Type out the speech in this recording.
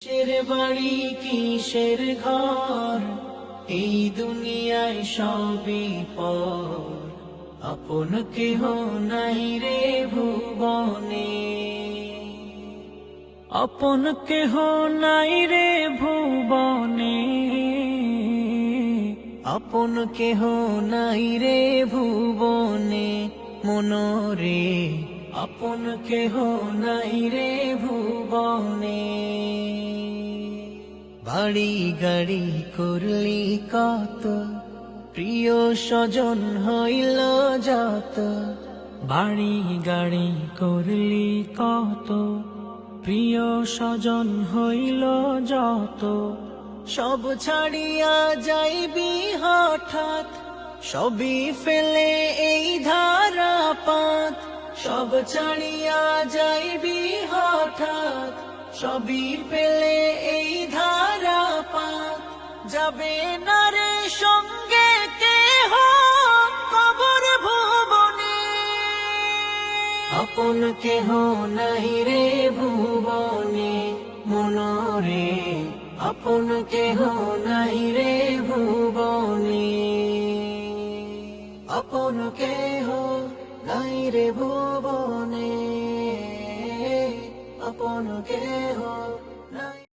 কিসের বাড়ি কিসের ঘর, এই দুনিয়ায় সবই পর। আপন কেহ নাই রে ভুবনে, আপন কেহ নাই রে ভুবনে, আপন কেহ নাই রে ভুবনে মনরে, আপন কেহ নাই রে ভুবনে। বাড়ি গাড়ি করলি কত, প্রিয় স্বজন হইল যত। বাড়ি গাড়ি করলি কত, প্রিয় স্বজন হইল যত। সব ছাড়িয়া যাইবি হঠাৎ, সবই ফেলে এই ধারা পাত। সব ছাড়িয়া যাইবি হঠাৎ, সবই ফেলে এই ধারা পাত। যাবে না রে সঙ্গে কেহ কবর ভুবনে, আপন কেহ নাই রে ভুবনে মনরে, আপন কেহ নাই রে ভুবনে, আপন কেহ নাই রে ভুবনে, আপন কেহ